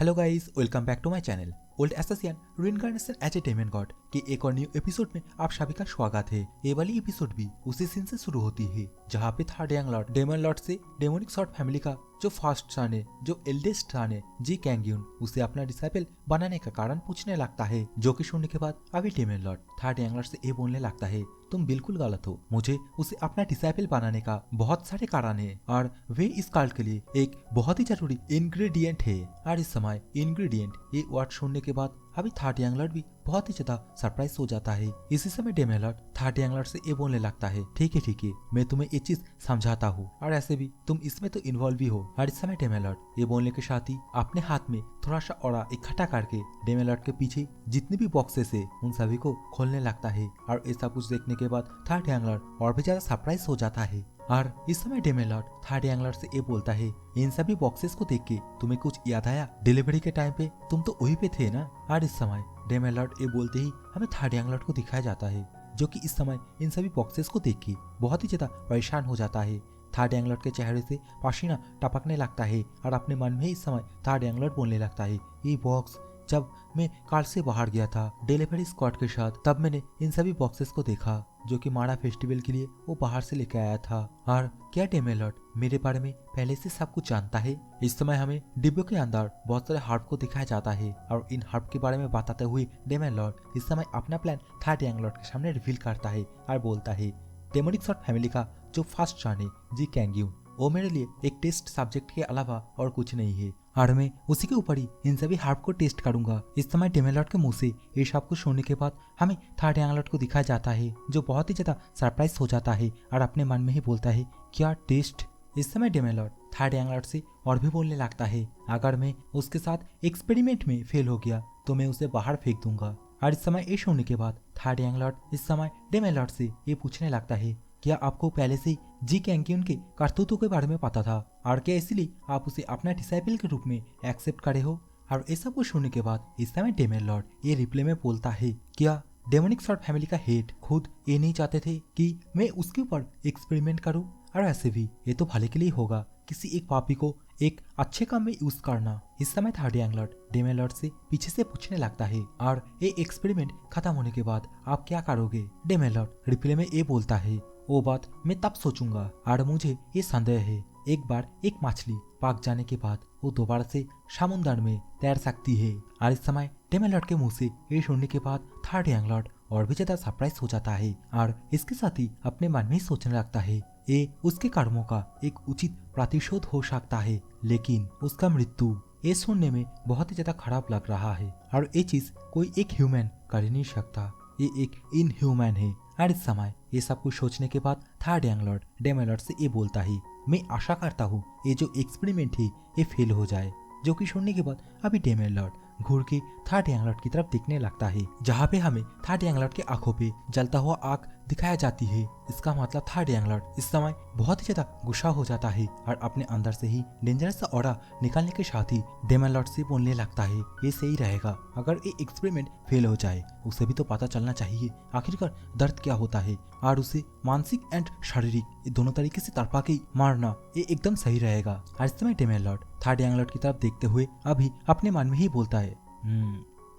Hello guys, welcome back to my channel old association reincarnation as a demon god के एक और new episode में आप सभी का स्वागत है। ये वाली एपिसोड भी उसी सीन से शुरू होती है जहाँ पे third young lord demon lord से डेमोनिक सॉर्ट फैमिली का जो फर्स्ट सन है, जो एल्डेस्ट सन है जी कैंग्यून, उसे अपना डिसाइपल बनाने का कारण पूछने लगता है। जो कि सुनने के बाद अभी demon lord third young lord से ये बोलने लगता है, तुम बिल्कुल गलत हो, मुझे उसे अपना डिसाइपल बनाने का बहुत सारे कारण है और वे इस कल्ट के लिए एक बहुत ही जरूरी इंग्रेडिएंट है। और इस समय इंग्रेडिएंट ये वर्ड सुनने के बाद अभी थर्ड यंग लॉर्ड भी बहुत ही ज्यादा सरप्राइज हो जाता है। इसी समय demon lord third young lord से ये बोलने लगता है, ठीक है, मैं तुम्हें ये चीज समझाता हूँ और ऐसे भी तुम इसमें तो इन्वॉल्व भी हो। और इस समय डेमन लॉर्ड ये बोलने के साथ ही अपने हाथ में थोड़ा सा ऑरा इकट्ठा करके डेमन लॉर्ड के पीछे जितने भी बॉक्सेस है उन सभी को खोलने लगता है। और ऐसा कुछ देखने के बाद थर्ड यंग लॉर्ड और भी ज्यादा सरप्राइज हो जाता है। और इस समय demon lord third young lord से ये बोलता है, इन सभी बॉक्सेस को देख के तुम्हें कुछ याद आया? डिलीवरी के टाइम पे तुम तो वहीं पे थे ना। और इस समय डेमन लॉर्ड ये बोलते ही हमें थर्ड यंग लॉर्ड को दिखाया जाता है, जो कि इस समय इन सभी बॉक्सेस को देख के बहुत ही ज्यादा परेशान हो जाता है। थर्ड यंग लॉर्ड के चेहरे से पसीना टपकने लगता है और अपने मन में इस समय थर्ड यंग लॉर्ड बोलने लगता है, ये बॉक्स जब मैं कार से बाहर गया था डिलीवरी स्क्वाड के साथ, तब मैंने इन सभी बॉक्सेस को देखा जो कि माड़ा फेस्टिवल के लिए वो बाहर से लेके आया था। और क्या डेमन लॉर्ड मेरे बारे में पहले से सब कुछ जानता है? इस समय हमें डिब्बे के अंदर बहुत सारे हर्ब को दिखाया जाता है और इन हर्ब के बारे में बताते हुए डेमन लॉर्ड इस समय अपना प्लान थर्ड यंग लॉर्ड के सामने रिवील करता है और बोलता है, डेमोनिक सॉर्ट फैमिली का जो फर्स्ट सन है जी कैंग्यून, वो मेरे लिए एक टेस्ट सब्जेक्ट के अलावा और कुछ नहीं है और मैं उसी के ऊपर ही इन सभी हर्ब को टेस्ट करूंगा। इस समय डेमन लॉर्ड के मुंह से ये सब कुछ सुनने के बाद हमें थर्ड यंग लॉर्ड को दिखाया जाता है, जो बहुत ही ज्यादा सरप्राइज हो जाता है और अपने मन में ही बोलता है, क्या टेस्ट? इस समय demon lord third young lord से और भी बोलने लगता है, अगर मैं उसके साथ एक्सपेरिमेंट में फेल हो गया तो मैं उसे बाहर फेंक दूंगा। और इस समय ये सुनने के बाद थर्ड यंग लॉर्ड इस समय डेमन लॉर्ड से ये पूछने लगता है, क्या आपको पहले से जी कैंग्यून के करतूतों के बारे में पता था और क्या इसलिए आप उसे अपना डिसाइपल के रूप में एक्सेप्ट करे हो? और ऐसा कुछ सुनने के बाद इस समय डेमन लॉर्ड ये रिप्ले में बोलता है, क्या डेमोनिक सॉर्ट फैमिली का हेड खुद ये नहीं चाहते थे कि मैं उसके ऊपर एक्सपेरिमेंट करूं? और ऐसे भी ये तो भले के लिए होगा, किसी एक पापी को एक अच्छे काम में यूज करना। इस समय third young lord demon lord से पीछे से पूछने लगता है, और ये एक्सपेरिमेंट खत्म होने के बाद आप क्या करोगे? डेमन लॉर्ड रिप्ले में ये बोलता है, वो बात मैं तब सोचूंगा और मुझे ये संदेह है, एक बार एक मछली पक जाने के बाद वो दोबारा से समुद्र में तैर सकती है। और इस समय डेमन लॉर्ड के मुंह से ये सुनने के बाद थर्ड यंग लॉर्ड और भी ज्यादा सरप्राइज हो जाता है और इसके साथ ही अपने मन में ही सोचने लगता है, ये उसके कर्मों का एक उचित प्रतिशोध हो सकता है, लेकिन उसका मृत्यु ये सुनने में बहुत ही ज्यादा खराब लग रहा है और ये चीज कोई एक ह्यूमन कर ही नहीं सकता, ये एक इनह्यूमन है। और इस समय ये सब कुछ सोचने के बाद third young lord demon lord से ये बोलता है, मैं आशा करता हूँ ये जो एक्सपेरिमेंट है ये फेल हो जाए। जो कि सुनने के बाद अभी डेमन लॉर्ड घूर के थर्ड यंग लॉर्ड की तरफ देखने लगता है, जहाँ पे हमें थर्ड यंग लॉर्ड के आंखों पे जलता हुआ आग दिखाया जाती है। इसका मतलब थर्ड यंग लॉर्ड इस समय बहुत ही ज्यादा गुस्सा हो जाता है और अपने अंदर से ही डेंजरस सा ऑरा निकालने के साथ ही डेमन लॉर्ड से बोलने लगता है, ये सही रहेगा, अगर ये एक्सपेरिमेंट फेल हो जाए उसे भी तो पता चलना चाहिए आखिरकार दर्द क्या होता है, और उसे मानसिक एंड शारीरिक दोनों तरीके से तड़पा के मारना ये एकदम सही रहेगा। और इस समय demon lord third young lord की तरफ देखते हुए अभी अपने मन में ही बोलता है,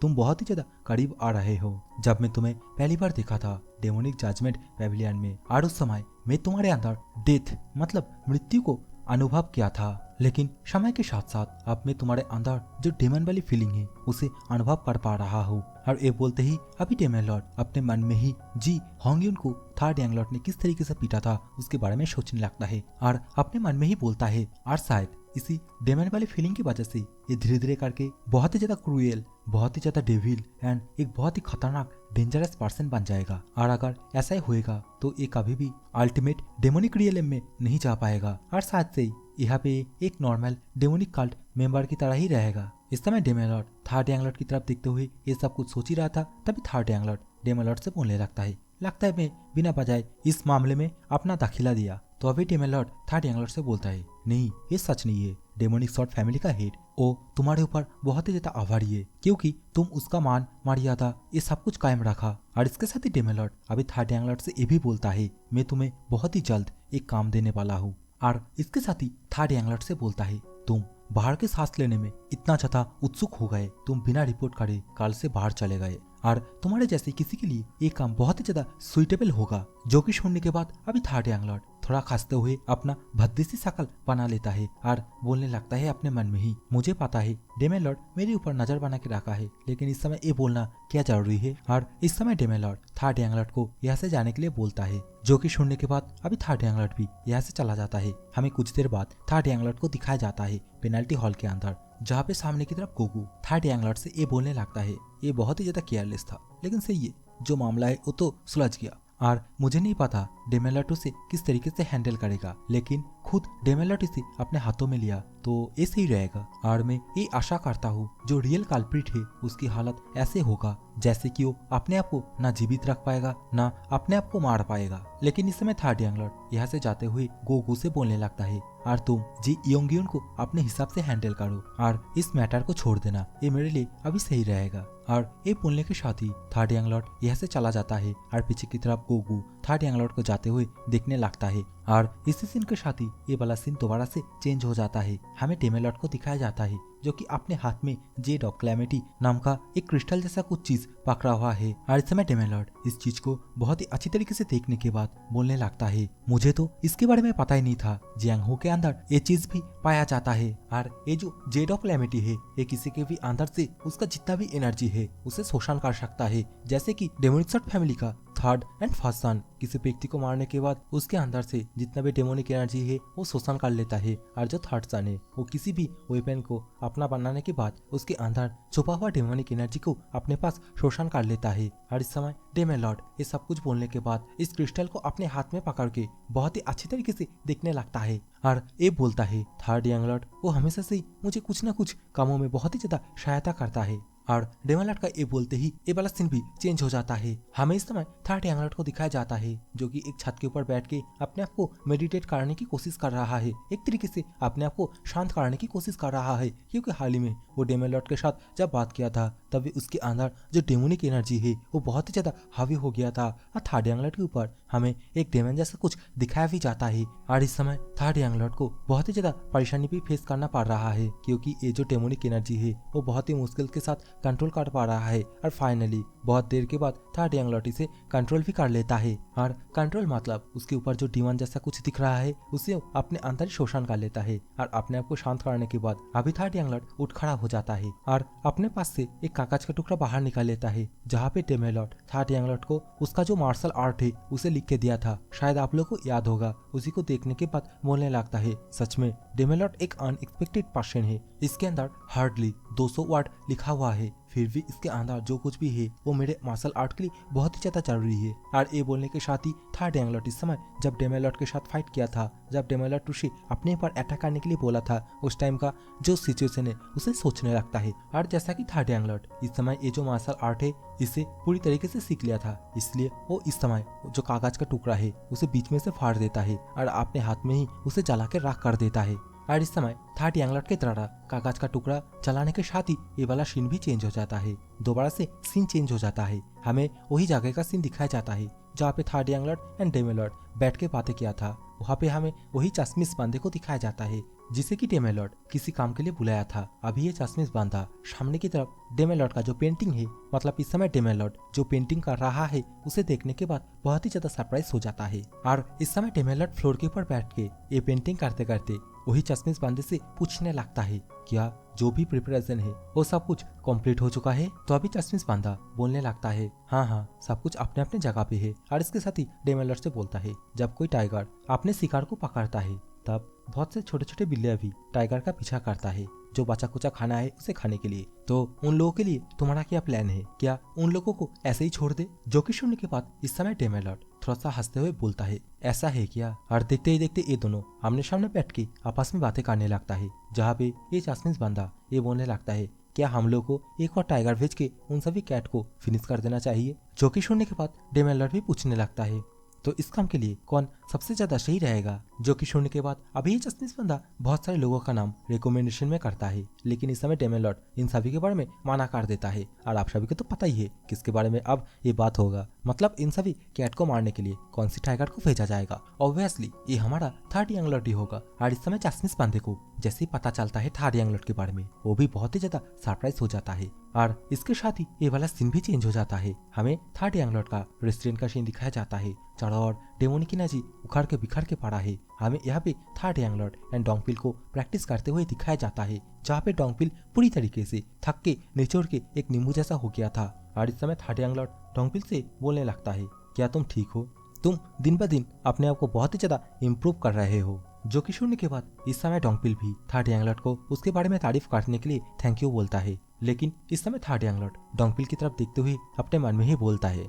तुम बहुत ही ज्यादा करीब आ रहे हो। जब मैं तुम्हें पहली बार देखा था डेमोनिक जजमेंट पेविलियन में, और उस समय मैं तुम्हारे अंदर डेथ मतलब मृत्यु को अनुभव किया था, लेकिन समय के साथ साथ अब मैं तुम्हारे अंदर जो डेमन वाली फीलिंग है उसे अनुभव कर पा रहा हूँ। और ये बोलते ही अभी डेमन लॉर्ड अपने मन में ही जी होंग्यून को थर्ड यंग लॉर्ड ने किस तरीके से पीटा था उसके बारे में सोचने लगता है और अपने मन में ही बोलता है, और शायद इसी डेमन वाली फीलिंग की वजह से ये धीरे धीरे करके बहुत ही ज्यादा क्रूएल, बहुत ही ज्यादा डेविल एंड एक बहुत ही खतरनाक डेंजरस पर्सन बन जाएगा। और अगर ऐसा ही होएगा तो ये कभी भी अल्टीमेट डेमोनिक रियलम में नहीं जा पाएगा और शायद से यहाँ पे एक नॉर्मल डेमोनिक कल्ट मेंबर की तरह ही रहेगा। इस समय demon lord third young lord की तरफ देखते हुए ये सब कुछ सोच ही रहा था, तभी third young lord demon lord से बोलने लगता है, लगता है मैं बिना बजाय इस मामले में अपना दाखिला दिया। तो अभी demon lord third young lord से बोलता है, नहीं ये सच नहीं है, डेमोनिक सॉर्ट फैमिली का हेड वो तुम्हारे ऊपर बहुत ही ज्यादा आभारी है क्योंकि तुम उसका मान मर्यादा ये सब कुछ कायम रखा। और इसके साथ ही डेमन लॉर्ड अभी थर्ड यंग लॉर्ड से ये भी बोलता है, मैं तुम्हें बहुत ही जल्द एक काम देने वाला हूँ। और इसके साथ ही थर्ड यंग लॉर्ड से बोलता है, तुम बाहर के सांस लेने में इतना ज्यादा उत्सुक हो गए तुम बिना रिपोर्ट करे कल से बाहर चले गए और तुम्हारे जैसे किसी के लिए ये काम बहुत ही ज्यादा सुइटेबल होगा। जो कि सुनने के बाद अभी थर्ड यंग लॉर्ड थोड़ा खांसते हुए अपना भद्दी सी शकल बना लेता है और बोलने लगता है अपने मन में ही, मुझे पता है डेमन लॉर्ड मेरे ऊपर नजर बना के रखा है, लेकिन इस समय ये बोलना क्या जरूरी है। और इस समय demon lord third young lord को यहाँ से जाने के लिए बोलता है। जो कि सुनने के बाद अभी थर्ड यंग लॉर्ड भी यहाँ से चला जाता है। हमें कुछ देर बाद थर्ड यंग लॉर्ड को दिखाया जाता है पेनल्टी हॉल के अंदर, जहाँ पे सामने की तरफ गोगू थर्ड यंग लॉर्ड से ये बोलने लगता है, ये बहुत ही ज्यादा केयरलेस था, लेकिन सही है, जो मामला है वो तो सुलझ गया और मुझे नहीं पता डेमन लॉर्ड उसे किस तरीके से हैंडल करेगा, लेकिन खुद डेमन लॉर्ड इसे अपने हाथों में लिया तो ऐसे ही रहेगा। और मैं ये आशा करता हूँ जो रियल कल्प्रिट है उसकी हालत ऐसे होगा जैसे कि वो अपने आप को ना जीवित रख पाएगा ना अपने आप को मार पाएगा। लेकिन इस समय थर्ड यंग लॉर्ड यहाँ से जाते हुए गोगू से बोलने लगता है, और तुम जी योंगियन को अपने हिसाब से हैंडल करो और इस मैटर को छोड़ देना, ये मेरे लिए अभी सही रहेगा। और ये बोलने के साथ ही थर्ड यंग लॉर्ड यहाँ से चला जाता है और पीछे की तरफ गोगू थर्ड यंग लॉर्ड को जाते हुए देखने लगता है। और इसी सीन के साथ ही ये वाला सीन दोबारा से चेंज हो जाता है। हमें डेमन लॉर्ड को दिखाया जाता है जो कि अपने हाथ में जेड ऑफ क्लैमिटी नाम का एक क्रिस्टल जैसा कुछ चीज पकड़ा हुआ है। और इस समय डेमन लॉर्ड इस चीज को बहुत ही अच्छी तरीके से देखने के बाद बोलने लगता है, मुझे तो इसके बारे में पता ही नहीं था, जियांग हो के अंदर ये चीज भी पाया जाता है। और ये जो जेड ऑफ क्लैमिटी है ये किसी के भी अंदर से उसका जितना भी एनर्जी है उसे शोषण कर सकता है, जैसे कि डेमोनिक फैमिली का थर्ड एंड फर्स्ट सन किसी व्यक्ति को मारने के बाद उसके अंदर से जितना भी डेमोनिक एनर्जी है वो शोषण कर लेता है। और जो थर्ड सन है वो किसी भी वेपन को अपना बनाने के बाद उसके अंदर छुपा हुआ डेमोनिक एनर्जी को अपने पास शोषण कर लेता है। और इस समय डेमन लॉर्ड ये सब कुछ बोलने के बाद इस क्रिस्टल को अपने हाथ में पकड़ के बहुत ही अच्छी तरीके से देखने लगता है और ये बोलता है, थर्ड यंग लॉर्ड वो हमेशा से मुझे कुछ न कुछ कामों में बहुत ही ज्यादा सहायता करता है। और डेमन लॉर्ड का ये बोलते ही ये वाला सीन भी चेंज हो जाता है। हमें इस समय थर्ड यंग लॉर्ड को दिखाया जाता है जो कि एक छत के ऊपर बैठ के अपने आप को मेडिटेट करने की कोशिश कर रहा है, एक तरीके से अपने आप को शांत करने की कोशिश कर रहा है, क्योंकि हाल ही में वो डेमन लॉर्ड के साथ जब बात किया था तभी उसके अंदर जो डेमोनिक एनर्जी है वो बहुत ही ज्यादा हावी हो गया था। और थर्ड यंग लॉर्ड के ऊपर हमें एक डेमन जैसा कुछ दिखाया भी जाता है। और इस समय थर्ड यंग लॉर्ड को बहुत ही ज्यादा परेशानी भी फेस करना पड़ रहा है, क्योंकि ये जो डेमोनिक एनर्जी है वो बहुत ही मुश्किल के साथ कंट्रोल कर पा रहा है। और फाइनली बहुत देर के बाद थर्ड यंग लॉर्ड इसे कंट्रोल भी कर लेता है। और कंट्रोल मतलब उसके ऊपर जो डीमन जैसा कुछ दिख रहा है उसे अपने अंदर शोषण कर लेता है। और अपने आप को शांत करने के बाद अभी थर्ड यंग लॉर्ड उठ खड़ा हो जाता है और अपने पास से एक कागज का टुकड़ा बाहर निकाल लेता है, जहाँ पे demon lord third young lord को उसका जो मार्शल आर्ट है उसे लिख के दिया था, शायद आप लोग को याद होगा। उसी को देखने के बाद बोलने लगता है, सच में डेमन लॉर्ड एक अनएक्सपेक्टेड पर्सन है, इसके अंदर हार्डली 200 वर्ड लिखा हुआ है, फिर भी इसके अंदर जो कुछ भी है वो मेरे मार्शल आर्ट के लिए बहुत ही ज्यादा जरूरी है। और ये बोलने के साथ ही थर्ड यंग लॉर्ड इस समय जब डेमन लॉर्ड के साथ फाइट किया था, जब डेमन लॉर्ड उसे अपने पर अटैक करने के लिए बोला था, उस टाइम का जो सिचुएशन है उसे सोचने लगता है। और जैसा कि थर्ड यंग लॉर्ड इस समय ये जो मार्शल आर्ट है इसे पूरी तरीके से सीख लिया था, इसलिए वो इस समय जो कागज का टुकड़ा है उसे बीच में से फाड़ देता है और अपने हाथ में ही उसे जला के राख कर देता है। और इस समय थर्ड यंग लॉर्ड के द्वारा कागज का टुकड़ा चलाने के साथ ही ये वाला सीन भी चेंज हो जाता है। दोबारा से सीन चेंज हो जाता है, हमें वही जगह का सीन दिखाया जाता है जहाँ पे third young lord and demon lord बैठ के बातें किया था। वहाँ पे हमें वही चश्मिश बांधे को दिखाया जाता है जिसे कि डेमन लॉर्ड किसी काम के लिए बुलाया था। अभी ये चश्मिश बांधा सामने की तरफ डेमन लॉर्ड का जो पेंटिंग है, मतलब इस समय डेमन लॉर्ड जो पेंटिंग कर रहा है उसे देखने के बाद बहुत ही ज्यादा सरप्राइज हो जाता है। और इस समय डेमन लॉर्ड फ्लोर के ऊपर बैठ के ये पेंटिंग करते करते वही चश्मिश बांधे से पूछने लगता है, क्या जो भी प्रिपरेशन है वो सब कुछ कंप्लीट हो चुका है? तो अभी चश्मिश बांधा बोलने लगता है, हाँ सब कुछ अपने अपने जगह पे है। और इसके साथ ही डेमन लॉर्ड से बोलता है, जब कोई टाइगर अपने शिकार को पकड़ता है तब बहुत से छोटे छोटे बिल्लियां भी टाइगर का पीछा करता है जो बचा कुचा खाना है उसे खाने के लिए। तो उन लोगों के लिए तुम्हारा क्या प्लान है? क्या उन लोगों को ऐसे ही छोड़ दे? जो कि सुनने के बाद इस समय डेमन लॉर्ड थोड़ा सा हंसते हुए बोलता है, ऐसा है क्या? और देखते ही देखते ये दोनों आमने सामने बैठ के आपस में बातें करने लगता है, जहाँ पे ये चश्मिश बांधा ये बोलने लगता है, क्या हम लोग को एक और टाइगर भेज के उन सभी कैट को फिनिश कर देना चाहिए? जो कि सुनने के बाद डेमन लॉर्ड भी पूछने लगता है, तो इस काम के लिए कौन सबसे ज्यादा सही रहेगा? जो कि सुनने के बाद अभी ये चश्मिश बंदा बहुत सारे लोगों का नाम रिकमेंडेशन में करता है, लेकिन इस समय डेमन लॉर्ड इन सभी के बारे में मना कर देता है। और आप सभी को तो पता ही है किसके बारे में अब ये बात होगा, मतलब इन सभी कैट को मारने के लिए कौन सी टाइगर को भेजा जाएगा। ऑब्वियसली ये हमारा थर्ड यंग लॉर्ड ही होगा। और इस समय चश्मिश बंदे को जैसे ही पता चलता है थर्ड यंग लॉर्ड के बारे में, वो भी बहुत ही ज्यादा सरप्राइज हो जाता है। और इसके साथ ही ये वाला सीन भी चेंज हो जाता है। हमें थर्ड यंग लॉर्ड का रेस्टोरेंट का सीन दिखाया जाता है। चारों ओर डेमोनिक एनर्जी उखाड़ के बिखर के पड़ा है। हमें यहाँ पे थर्ड यंग लॉर्ड एंड डोंगपिल को प्रैक्टिस करते हुए दिखाया जाता है, जहाँ पे डोंगपिल पूरी तरीके से थक के निचोड़ के एक नींबू जैसा हो गया था। और इस समय थर्ड यंग लॉर्ड डोंगपिल से बोलने लगता है, क्या तुम ठीक हो? तुम दिन ब दिन अपने आप को बहुत ही ज्यादा इम्प्रूव कर रहे हो। जो कि सुनने के बाद इस समय डोंगपिल भी थर्ड यंग लॉर्ड को उसके बारे में तारीफ करने के लिए थैंक यू बोलता है। लेकिन इस समय थर्ड यंग लॉर्ड डोंगपिल की तरफ देखते हुए अपने मन में ही बोलता है,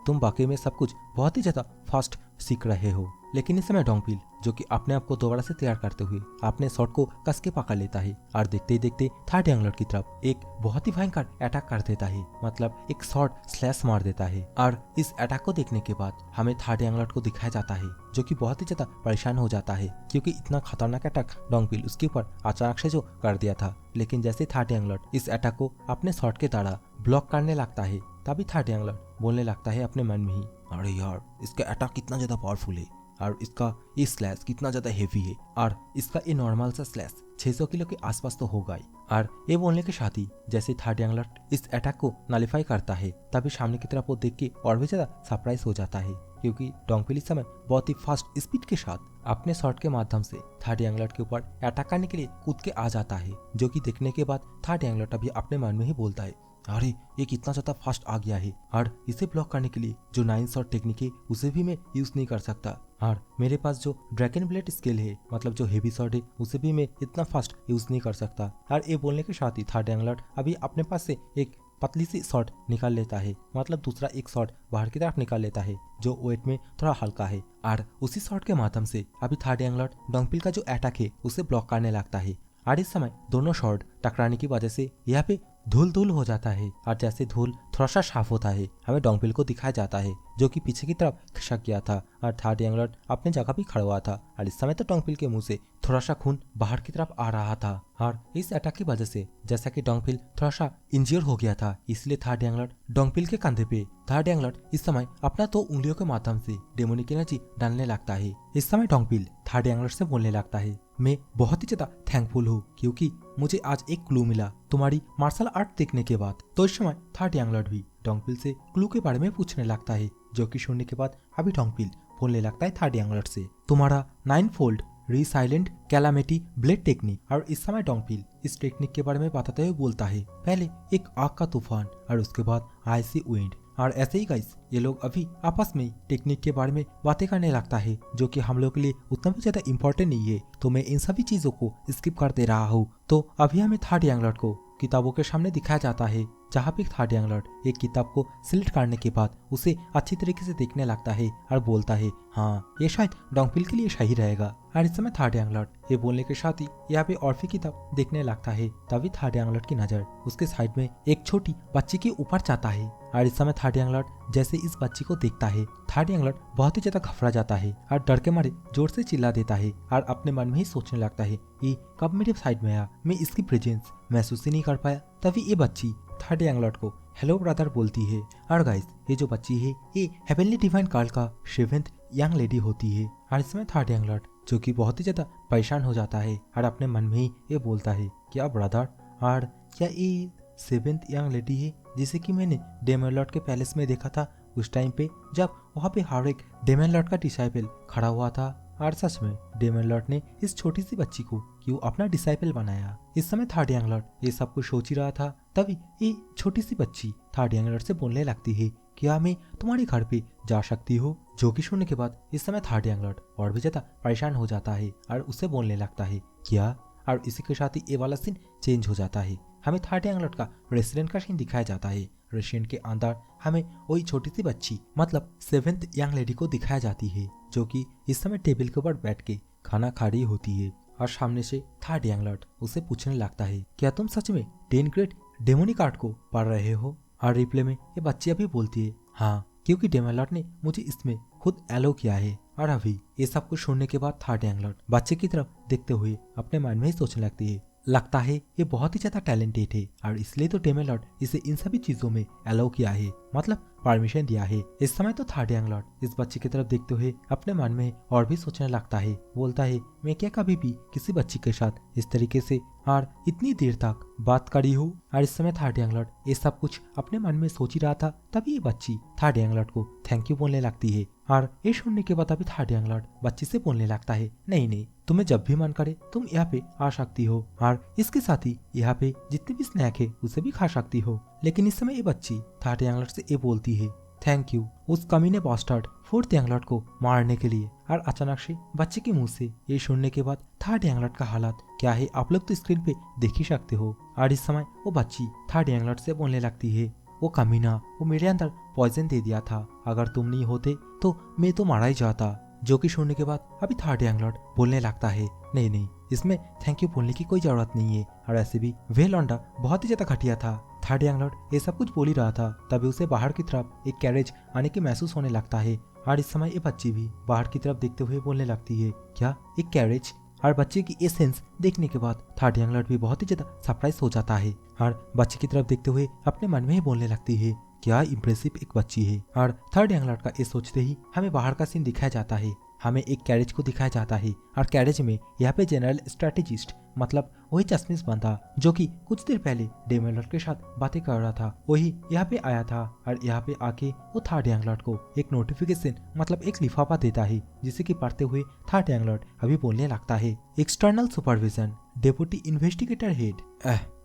तुम वाकई में सब कुछ बहुत ही ज्यादा फास्ट सीख रहे हो। लेकिन इस समय डोंगपिल जो कि अपने आप को दोबारा से तैयार करते हुए अपने शॉट को कस के पकड़ लेता है और देखते ही देखते थर्ड यंग लॉर्ड की तरफ एक बहुत ही भयंकर अटैक कर देता है, मतलब एक शॉर्ट स्लैश मार देता है। और इस अटैक को देखने के बाद हमें थर्ड यंग लॉर्ड को दिखाया जाता है, जो कि बहुत ही ज्यादा परेशान हो जाता है, क्योंकि इतना खतरनाक अटैक डोंगपिल उसके ऊपर अचानक से जो कर दिया था। लेकिन जैसे थर्ड यंग लॉर्ड इस अटैक को अपने शॉट के द्वारा ब्लॉक करने लगता है, तभी थर्ड यंग लॉर्ड बोलने लगता है अपने मन में ही, अरे यार इसका अटैक कितना ज्यादा पावरफुल है और इसका ये स्लैश कितना ज्यादा हेवी है, और इसका ये नॉर्मल सा स्लैश 600 किलो के आसपास तो होगा ही। और ये बोलने के साथ ही जैसे थर्ड यंग लॉर्ड इस अटैक को नलिफाई करता है, तभी सामने की तरफ वो देख के और भी ज्यादा सरप्राइज हो जाता है, क्योंकि डोंगपिल इस समय बहुत ही फास्ट स्पीड के साथ अपने शॉट के माध्यम से थर्ड यंग लॉर्ड के ऊपर अटैक करने के लिए कूद के आ जाता है। जो कि देखने के बाद थर्ड यंग लॉर्ड अभी अपने मन में ही बोलता है, अरे ये कितना ज्यादा फास्ट आ गया है, और इसे ब्लॉक करने के लिए जो 9 शॉट टेक्निक है उसे भी मैं यूज नहीं कर सकता, और मेरे पास जो ड्रैगन ब्लेड स्किल है, मतलब जो हेवी शॉट है, उसे भी मैं इतना फास्ट यूज नहीं कर सकता। और ये बोलने के साथ ही थर्ड यंग लॉर्ड अभी अपने पास से एक पतली सी शॉट निकाल लेता है, मतलब दूसरा एक शॉट बाहर की तरफ निकाल लेता है, जो वेट में थोड़ा हल्का है। और उसी शॉट के माध्यम से अभी थर्ड यंग लॉर्ड डोंगपिल का जो अटैक है उसे ब्लॉक करने लगता है। और इस समय दोनों शॉट टकराने की वजह से यहाँ पे धूल धूल हो जाता है, और जैसे धूल थोड़ा सा साफ होता है हमें डोंगपिल को दिखाया जाता है, जो कि पीछे की तरफ खिसक गया था और थर्ड यंग लॉर्ड अपने जगह भी खड़ा हुआ था। और इस समय तो डोंगपिल के मुंह से थोड़ा सा खून बाहर की तरफ आ रहा था, और इस अटैक की वजह से जैसा कि डोंगपिल थोड़ा सा इंजर्ड हो गया था, इसलिए थर्ड यंग लॉर्ड डोंगपिल के कंधे पे थर्ड यंग लॉर्ड इस समय अपना 2 उंगलियों के माध्यम से डेमोनिक एनर्जी डालने लगता है। इस समय डोंगपिल थर्ड यंग लॉर्ड से बोलने लगता है, मैं बहुत ही ज्यादा थैंकफुल हूँ क्योंकि मुझे आज एक क्लू मिला तुम्हारी मार्शल आर्ट देखने के बाद। तो इस समय थर्ड यंग लॉर्ड भी डोंगपिल से क्लू के बारे में पूछने लगता है, जो कि सुनने के बाद अभी डोंगपिल बोलने लगता है थर्ड यंग लॉर्ड से, तुम्हारा 9 fold resilient calamity blade technique. और इस समय डोंगपिल इस टेक्निक के बारे में बताते हुए बोलता है, पहले एक आग का तूफान और उसके बाद आइसी विंड। और ऐसे ही गाइस ये लोग अभी आपस में टेक्निक के बारे में बातें करने लगता है, जो कि हम लोग के लिए उतना भी ज्यादा इम्पोर्टेंट नहीं है, तो मैं इन सभी चीजों को स्किप कर दे रहा हूँ। तो अभी हमें थर्ड यंग लॉर्ड को किताबों के सामने दिखाया जाता है, जहाँ पे थर्ड यंग लॉर्ड एक किताब को सिलेक्ट करने के बाद उसे अच्छी तरीके से देखने लगता है और बोलता है, हाँ ये शायद डोंगपिल के लिए सही रहेगा। और इस समय थर्ड यंग लॉर्ड ये बोलने के साथ ही यहाँ पे और भी किताब देखने लगता है, तभी थर्ड यंग लॉर्ड की नजर उसके साइड में एक छोटी बच्ची के ऊपर जाता है। और इस समय थर्ड यंग लॉर्ड जैसे इस बच्ची को देखता है, थर्ड यंग लॉर्ड बहुत ही ज्यादा घबरा जाता है और डर के मारे जोर से चिल्ला देता है और अपने मन में ही सोचने लगता है, ये कब मेरे साइड में आया, मैं इसकी प्रेजेंस महसूस ही नहीं कर पाया। तभी ये बच्ची थर्ड यंग लॉर्ड को हेलो ब्रदर बोलती है। और गाइस ये जो बच्ची है ये हेवनली डिवाइन कार्ल का 7th यंग लेडी होती है। और इसमें थर्ड यंग लॉर्ड जो कि बहुत ही ज्यादा परेशान हो जाता है और अपने मन में ही ये बोलता है, क्या ब्रदर, और क्या ये 7th यंग लेडी है जिसे कि मैंने डेमन लॉर्ड के पैलेस में देखा था उस टाइम पे, जब वहाँ पे हर एक डेमन लॉर्ड का डिसाइपल खड़ा हुआ था। और सच में डेमन लॉर्ड ने इस छोटी सी बच्ची को क्यों अपना डिसाइपल बनाया। इस समय थर्ड यंग लॉर्ड ये सब कुछ सोच ही रहा था, तभी ये छोटी सी बच्ची थर्ड यंग लॉर्ड से बोलने लगती है, क्या मैं तुम्हारे घर पे जा सकती हूँ। जो कि सुनने के बाद इस समय थर्ड यंग लॉर्ड और भी ज्यादा परेशान हो जाता है और उससे बोलने लगता है, क्या। और इसी के साथ ही ये वाला सीन चेंज हो जाता है, हमें थर्ड यंग लॉर्ड का रेस्टोरेंट का सीन दिखाया जाता है। रेस्टोरेंट के अंदर हमें वही छोटी सी बच्ची मतलब 7th यंग लेडी को दिखाया जाती है, जो कि इस समय टेबल के ऊपर बैठ के खाना खा रही होती है। और सामने से थर्ड यंग लॉर्ड उसे पूछने लगता है, क्या तुम सच में 10 ग्रेड डेमोनिक आर्ट को पढ़ रहे हो। और रिप्ले में ये बच्ची अभी बोलती है, हाँ, क्योंकि डेमन लॉर्ड ने मुझे इसमें खुद एलो किया है। और अभी ये सब कुछ सुनने के बाद थर्ड यंग लॉर्ड बच्चे की तरफ देखते हुए अपने मन में ही सोचने लगती है, लगता है ये बहुत ही ज्यादा टैलेंटेड है और इसलिए तो डेमन लॉर्ड इसे इन सभी चीजों में अलाउ किया है, मतलब परमिशन दिया है। इस समय तो थर्ड यंग लॉर्ड इस बच्चे की तरफ देखते हुए अपने मन में और भी सोचने लगता है। बोलता है, मैं क्या कभी भी किसी बच्ची के साथ इस तरीके से और इतनी देर तक बात करी हूँ। और इस समय थर्ड यंग लॉर्ड ये सब कुछ अपने मन में सोच ही रहा था, तभी ये बच्ची थर्ड यंग लॉर्ड को थैंक यू बोलने लगती है। और ये सुनने के बाद अभी थर्ड यंग लॉर्ड बच्ची से बोलने लगता है, नहीं नहीं, तुम्हें जब भी मन करे तुम यहाँ पे आ सकती हो और इसके साथ ही यहाँ पे जितने भी स्नैक है उसे भी खा सकती हो। लेकिन इस समय ये बच्ची थर्ड यंग लॉर्ड से ये बोलती है, थैंक यू उस कमीने बास्टर्ड फोर्थ यंग लॉर्ड को मारने के लिए। और अचानक से बच्चे के मुंह से ये सुनने के बाद थर्ड यंग लॉर्ड का हालत क्या है आप लोग तो स्क्रीन पे देख ही सकते हो। और इस समय वो बच्ची थर्ड यंग लॉर्ड से बोलने लगती है, वो कमीना वो मेरे अंदर पॉइजन दे दिया था, अगर तुम नहीं होते तो मैं तो मारा ही जाता। जो कि सुनने के बाद अभी थर्ड यंग लॉर्ड बोलने लगता है, नहीं नहीं, इसमें थैंक यू बोलने की कोई जरूरत नहीं है। और ऐसे भी वे लौंडा बहुत ही ज्यादा घटिया था। थर्ड यंग लॉर्ड ये सब कुछ बोल ही रहा था, तभी उसे बाहर की तरफ एक कैरेज आने की महसूस होने लगता है। और इस समय ये बच्ची भी बाहर की तरफ देखते हुए बोलने लगती है, क्या एक कैरेज? और बच्चे की ये सेंस देखने के बाद थर्ड यंग लॉर्ड भी बहुत ही ज्यादा सरप्राइज हो जाता है और बच्चे की तरफ देखते हुए अपने मन में ही बोलने लगती है, क्या इम्प्रेसिव एक बच्ची है। और थर्ड यंग लॉर्ड का ये सोचते ही हमें बाहर का सीन दिखाया जाता है, हमें एक कैरेज को दिखाया जाता है और कैरेज में यहाँ पे जनरल स्ट्रेटेजिस्ट मतलब वही चश्मिश बंदा जो कि कुछ देर पहले डेमन लॉर्ड के साथ बातें कर रहा था, वही यहाँ पे आया था। और यहाँ पे आके वो थर्ड यंग लॉर्ड को एक नोटिफिकेशन मतलब एक लिफाफा देता है, जिसे कि पढ़ते हुए थर्ड यंग लॉर्ड अभी बोलने लगता है, external supervision deputy investigator head.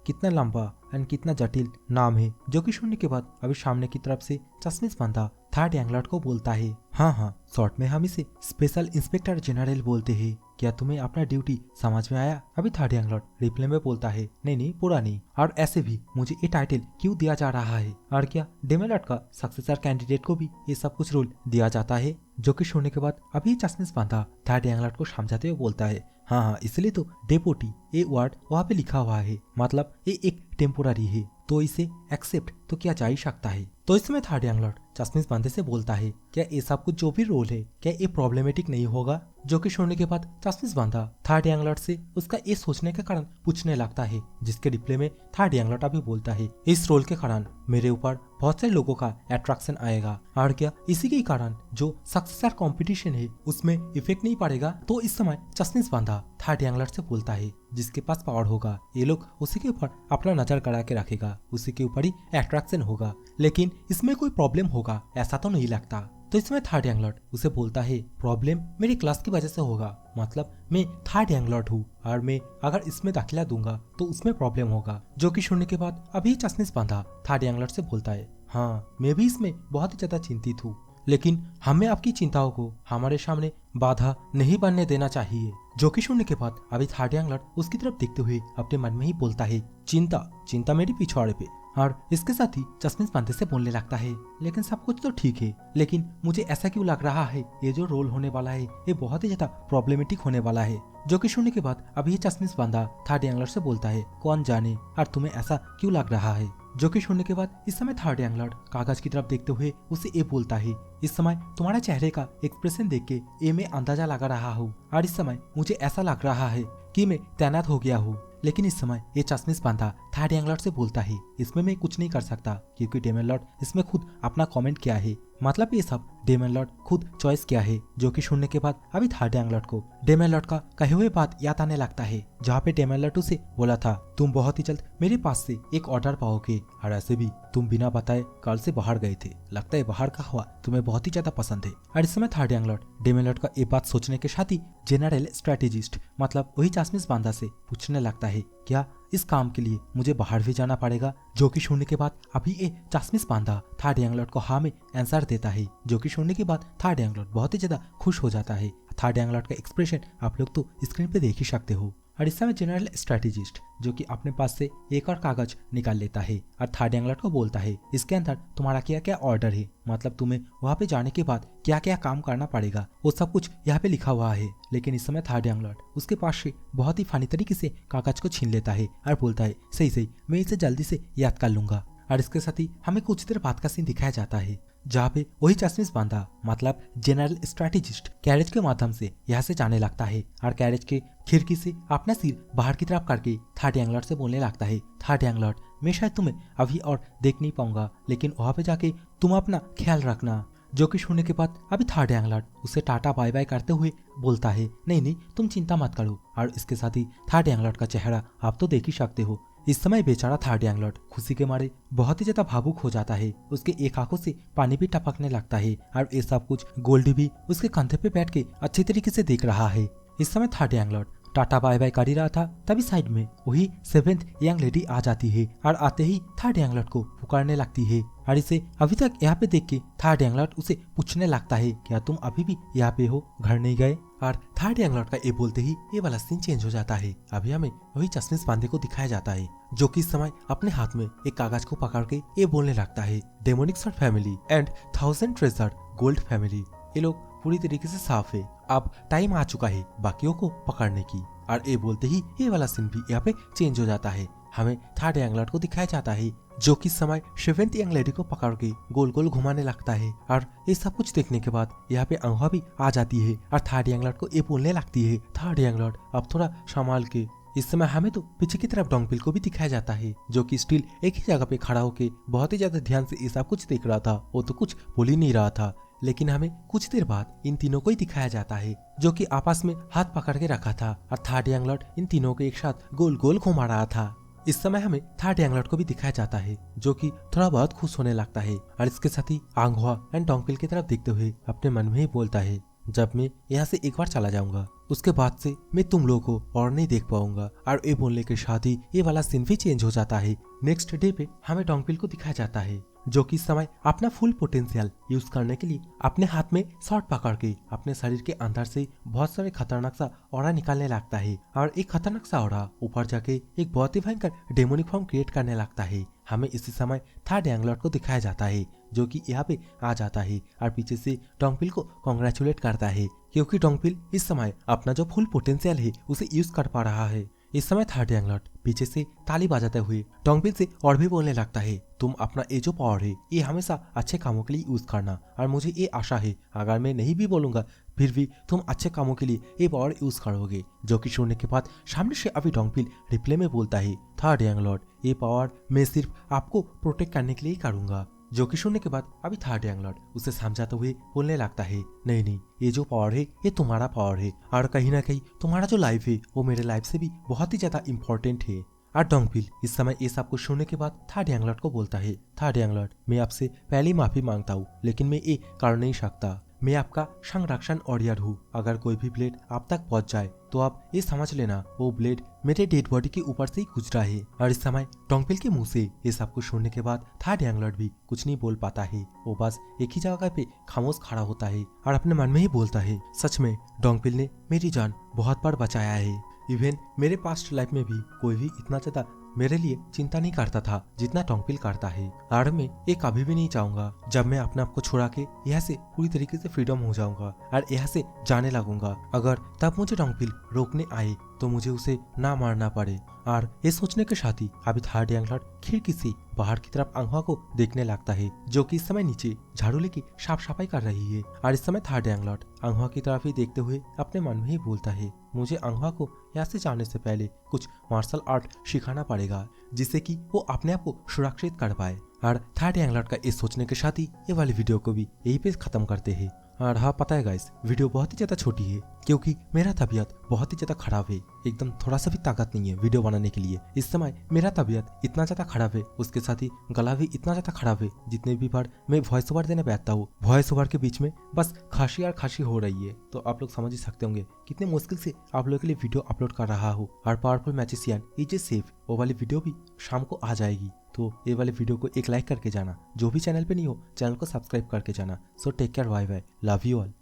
कितना लंबा एंड कितना जटिल नाम है। जो कि सुनने के बाद अभी सामने की तरफ से चश्मिश बंदा थर्ड यंग लॉर्ड को बोलता है, हाँ शॉर्ट में हम इसे स्पेशल इंस्पेक्टर जनरल बोलते हैं, क्या तुम्हें अपना ड्यूटी समझ में आया? अभी थर्ड यंग लॉर्ड रिप्लाई में बोलता है, नहीं पूरा नहीं, और ऐसे भी मुझे ये टाइटल क्यों दिया जा रहा है? और क्या डेमन लॉर्ड का सक्सेसर कैंडिडेट को भी ये सब कुछ रोल दिया जाता है? जो कि सुनने के बाद अभी चश्मिश बंदा थर्ड यंग लॉर्ड को समझाते हुए बोलता है, हाँ इसलिए तो डेपोटी ये वर्ड वहाँ पे लिखा हुआ है, मतलब ये एक टेम्पोररी है, तो इसे एक्सेप्ट तो किया जा ही सकता है। तो इस समय थर्ड यंग लॉर्ड चश्मिश बंदे से बोलता है, क्या ये सब कुछ जो भी रोल है क्या ये प्रॉब्लमेटिक नहीं होगा? जो कि सुनने के बाद चश्मिश बंदा थर्ड यंग लॉर्ड से उसका ये सोचने के कारण पूछने लगता है, जिसके रिप्लाई में थर्ड यंग लॉर्ड अभी बोलता है, इस रोल के कारण मेरे ऊपर बहुत सारे लोगों का अट्रैक्शन आएगा और क्या इसी के कारण जो सक्सेसर कंपटीशन है उसमें इफेक्ट नहीं पड़ेगा। तो इस समय चश्मिश बंदा थर्ड यंग लॉर्ड से बोलता है, जिसके पास पावर होगा ये लोग उसी के ऊपर अपना नजर गड़ा के रखेगा, उसी के ऊपर ही अट्रैक्शन होगा, लेकिन इसमें कोई प्रॉब्लम होगा ऐसा तो नहीं लगता। तो इसमें थर्ड यंग लॉर्ड उसे बोलता है, प्रॉब्लम मेरी क्लास की वजह से होगा, मतलब मैं थर्ड यंग लॉर्ड हूँ और मैं अगर इसमें दाखिला दूंगा तो उसमें प्रॉब्लम होगा। जो कि सुनने के बाद अभी चश्मिश बंदा थर्ड यंग लॉर्ड से बोलता है, हाँ मैं भी इसमें बहुत ही ज्यादा चिंतित हूँ, लेकिन हमें आपकी चिंताओं को हमारे सामने बाधा नहीं बनने देना चाहिए। जो कि सुनने के बाद अभी थर्ड यंग लॉर्ड उसकी तरफ देखते हुए अपने मन में ही बोलता है, चिंता मेरी पिछवाड़े पे। और इसके साथ ही चश्मिश बंदे से बोलने लगता है, लेकिन सब कुछ तो ठीक है, लेकिन मुझे ऐसा क्यों लग रहा है ये जो रोल होने वाला है ये बहुत ही ज्यादा प्रॉब्लमेटिक होने वाला है। जो कि सुनने के बाद अभी चश्मिश बंदा थर्ड यंग लॉर्ड से बोलता है, कौन जाने और तुम्हें ऐसा क्यों लग रहा है? जो कि सुनने के बाद इस समय थर्ड यंग लॉर्ड कागज की तरफ देखते हुए उसे ये बोलता है, इस समय तुम्हारे चेहरे का एक्सप्रेशन देख के ये मैं अंदाजा लगा रहा हूँ और इस समय मुझे ऐसा लग रहा है कि मैं तैनात हो गया हूँ। लेकिन इस समय ये चश्मिश बंदा थर्ड यंग लॉर्ड से बोलता है, इसमें मैं कुछ नहीं कर सकता क्योंकि डेमन लॉर्ड इसमें खुद अपना कमेंट किया है, मतलब ये सब डेमन लॉर्ड खुद चॉइस किया है। जो कि सुनने के बाद अभी थर्ड यंग लॉर्ड को डेमन लॉर्ड का कहे हुए बात याद आने लगता है, जहाँ पे डेमन लॉर्ड उसे बोला था, तुम बहुत ही जल्द मेरे पास से एक ऑर्डर पाओगे और ऐसे भी तुम बिना बताए कल से बाहर गए थे, लगता है बाहर का हवा तुम्हें बहुत ही ज्यादा पसंद है। और इस समय third young lord demon lord का ये बात सोचने के साथ ही जनरल स्ट्रेटेजिस्ट मतलब वही चश्मिश बंदा से पूछने लगता है, क्या इस काम के लिए मुझे बाहर भी जाना पड़ेगा? जो कि सुनने के बाद अभी ये चश्मिश बंदा थर्ड यंग लॉर्ड को हाँ में आंसर देता है। जो कि सुनने के बाद थर्ड यंग लॉर्ड बहुत ही ज्यादा खुश हो जाता है। थर्ड यंग लॉर्ड का एक्सप्रेशन आप लोग तो स्क्रीन पे देख ही सकते हो। और इस समय जनरल स्ट्रेटेजिस्ट जो कि अपने पास से एक और कागज निकाल लेता है और थर्ड यंग लॉर्ड को बोलता है, इसके अंदर तुम्हारा क्या क्या ऑर्डर है, मतलब तुम्हें वहाँ पे जाने के बाद क्या क्या काम करना पड़ेगा वो सब कुछ यहाँ पे लिखा हुआ है। लेकिन इस समय थर्ड यंग लॉर्ड उसके पास से बहुत ही फनी तरीके से कागज को छीन लेता है और बोलता है, सही मैं इसे जल्दी से याद कर लूंगा। और इसके साथ ही हमें कुछ देर बाद का सीन दिखाया जाता है, जहाँ पे वही चश्मिश बांधा मतलब जनरल स्ट्रेटेजिस्ट कैरेज के माध्यम से यहाँ से जाने लगता है और कैरेज के खिड़की से अपना सिर बाहर की तरफ करके थर्ड यंग लॉर्ड से बोलने लगता है, थर्ड यंग लॉर्ड मैं शायद तुम्हें अभी और देख नहीं पाऊंगा, लेकिन वहाँ पे जाके तुम अपना ख्याल रखना। जो कि सुनने के बाद अभी थर्ड यंग लॉर्ड उसे टाटा बाय बाय करते हुए बोलता है, नहीं नहीं तुम चिंता मत करो। और इसके साथ ही थर्ड यंग लॉर्ड का चेहरा आप तो देख ही सकते हो। इस समय बेचारा थर्ड यंग लॉर्ड खुशी के मारे बहुत ही ज्यादा भावुक हो जाता है। उसके एक आंखों से पानी भी टपकने लगता है और ये सब कुछ गोल्डी भी उसके कंधे पे बैठ के अच्छी तरीके से देख रहा है। इस समय third young lord tata bye bye कर ही रहा था, तभी साइड में वही सेवेंथ यंग लेडी आ जाती है और आते ही थर्ड यंग लॉर्ड को पुकारने लगती है। और इसे अभी तक यहाँ पे देख के थर्ड यंग लॉर्ड उसे पूछने लगता है, क्या तुम अभी भी यहाँ पे हो, घर नहीं गए? और थर्ड यंग लॉर्ड का ये बोलते ही ये वाला सीन चेंज हो जाता है। अभी हमें वही चश्मिश बांधे को दिखाया जाता है जो कि इस समय अपने हाथ में एक कागज को पकड़ के ये बोलने लगता है, demonic sword family and 1000 treasure gold family. ये लोग पूरी तरीके से साफ है, अब टाइम आ चुका है बाकियों को पकड़ने की। और ये बोलते ही ये वाला सीन भी यहाँ पे चेंज हो जाता है। हमें थर्ड यंग लॉर्ड को दिखाया जाता है जो कि समय सेवेंथ यंग लेडी को पकड़ के गोल गोल घुमाने लगता है। और ये सब कुछ देखने के बाद यहाँ पे अंगुआ भी आ जाती है और थर्ड यंग लॉर्ड को ये बोलने लगती है, थर्ड यंग लॉर्ड अब थोड़ा संभाल के। इस समय हमें तो पीछे की तरफ डोंगपिल को भी दिखाया जाता है जो कि स्टिल एक ही जगह पे खड़ा होके बहुत ही ज्यादा ध्यान से ये सब कुछ देख रहा था। वो तो कुछ बोल ही नहीं रहा था, लेकिन हमें कुछ देर बाद इन तीनों को ही दिखाया जाता है जो कि आपस में हाथ पकड़ के रखा था और थर्ड यंग लॉर्ड इन तीनों को एक साथ गोल गोल घुमा रहा था। इस समय हमें थर्ड यंग लॉर्ड को भी दिखाया जाता है जो कि थोड़ा बहुत खुश होने लगता है और इसके साथ ही आंगहुआ एंड डोंगपिल की तरफ देखते हुए अपने मन में ही बोलता है, जब मैं यहाँ से एक बार चला जाऊंगा उसके बाद से मैं तुम लोगों को और नहीं देख पाऊंगा। और ये बोलने के साथ ही ये वाला सीन भी चेंज हो जाता है। नेक्स्ट डे पे हमें डोंगपिल को दिखाया जाता है जो कि इस समय अपना फुल पोटेंशियल यूज करने के लिए अपने हाथ में शॉट पकड़ के अपने शरीर के अंदर से बहुत सारे खतरनाक सा ऑरा निकालने लगता है और एक खतरनाक सा ऑरा ऊपर जाके एक बहुत ही भयंकर डेमोनिक फॉर्म क्रिएट करने लगता है। हमें इसी समय थर्ड यंग लॉर्ड को दिखाया जाता है जो कि यहाँ पे आ जाता है और पीछे से डोंगपिल को कॉन्ग्रेचुलेट करता है क्योंकि डोंगपिल इस समय अपना जो फुल पोटेंशियल है उसे यूज कर पा रहा है। इस समय थर्ड यंग लॉर्ड पीछे से ताली बजाते हुए डोंगपिल से और भी बोलने लगता है, तुम अपना ये जो पावर है ये हमेशा अच्छे कामों के लिए यूज करना और मुझे ये आशा है अगर मैं नहीं भी बोलूंगा फिर भी तुम अच्छे कामों के लिए ये पावर यूज करोगे। जो कि सुनने के बाद सामने से अभी डोंगपिल रिप्ले में बोलता है, थर्ड यंग लॉर्ड ये पावर मैं सिर्फ आपको प्रोटेक्ट करने के लिए करूंगा। जो कि सुनने के बाद अभी थर्ड यंग लॉर्ड उसे समझाते हुए बोलने लगता है, नहीं नहीं ये जो पावर है ये तुम्हारा पावर है और कहीं ना कहीं तुम्हारा जो लाइफ है वो मेरे लाइफ से भी बहुत ही ज्यादा इम्पोर्टेंट है। और डोंगपिल इस समय ये सब कुछ सुनने के बाद थर्ड यंग लॉर्ड को बोलता है, थर्ड यंग लॉर्ड मैं आपसे पहले ही माफी मांगता हूँ लेकिन मैं ये कर नहीं सकता। मैं आपका संरक्षण वॉरियर हूँ, अगर कोई भी ब्लेड आप तक पहुँच जाए तो आप ये समझ लेना वो ब्लेड मेरे डेड बॉडी के ऊपर से ही गुजरा है। और इस समय डोंगपिल के मुंह से ये सब कुछ सुनने के बाद थर्ड यंग लॉर्ड भी कुछ नहीं बोल पाता है। वो बस एक ही जगह पे खामोश खड़ा होता है और अपने मन में ही बोलता है, सच में डोंगपिल ने मेरी जान बहुत बार बचाया है। इवन मेरे पास्ट लाइफ में भी कोई भी इतना ज्यादा मेरे लिए चिंता नहीं करता था जितना डोंगपिल करता है। और मैं ये कभी भी नहीं चाहूंगा जब मैं अपने आप को छुड़ा के यहाँ से पूरी तरीके से फ्रीडम हो जाऊंगा और यहाँ से जाने लगूंगा, अगर तब मुझे डोंगपिल रोकने आए तो मुझे उसे ना मारना पड़े। और ये सोचने के साथ ही अभी थर्ड यंग लॉर्ड खिड़की से बाहर की तरफ अंगुआ को देखने लगता है जो कि इस समय नीचे झाड़ू लेके साफ सफाई कर रही है। और इस समय थर्ड यंग लॉर्ड अंगुआ की तरफ ही देखते हुए अपने मन में ही बोलता है, मुझे अंगुआ को यहाँ से जाने से पहले कुछ मार्शल आर्ट सिखाना पड़ेगा जिससे कि वो अपने आप को सुरक्षित कर पाए। और थर्ड यंग लॉर्ड का इस सोचने के साथ ही ये वाली वीडियो को भी यही पे खत्म करते हैं। और हाँ पता है गाइस वीडियो बहुत ही ज्यादा छोटी है क्योंकि मेरा तबीयत बहुत ही ज्यादा खराब है, एकदम थोड़ा सा भी ताकत नहीं है वीडियो बनाने के लिए। इस समय मेरा तबीयत इतना ज्यादा खराब है, उसके साथ ही गला भी इतना ज्यादा खराब है, जितने भी बार मैं वॉइस ओवर देने बैठता हूँ वॉइस ओवर के बीच में बस खांसी और खांसी हो रही है। तो आप लोग समझ ही सकते होंगे कितने मुश्किल से आप लोगों के लिए वीडियो अपलोड कर रहा हूँ। और powerful magician is a safe वो वाली वीडियो भी शाम को आ जाएगी, तो ये वाले वीडियो को एक लाइक करके जाना, जो भी चैनल पे नहीं हो चैनल को सब्सक्राइब करके जाना। So take care, bye bye, love you all.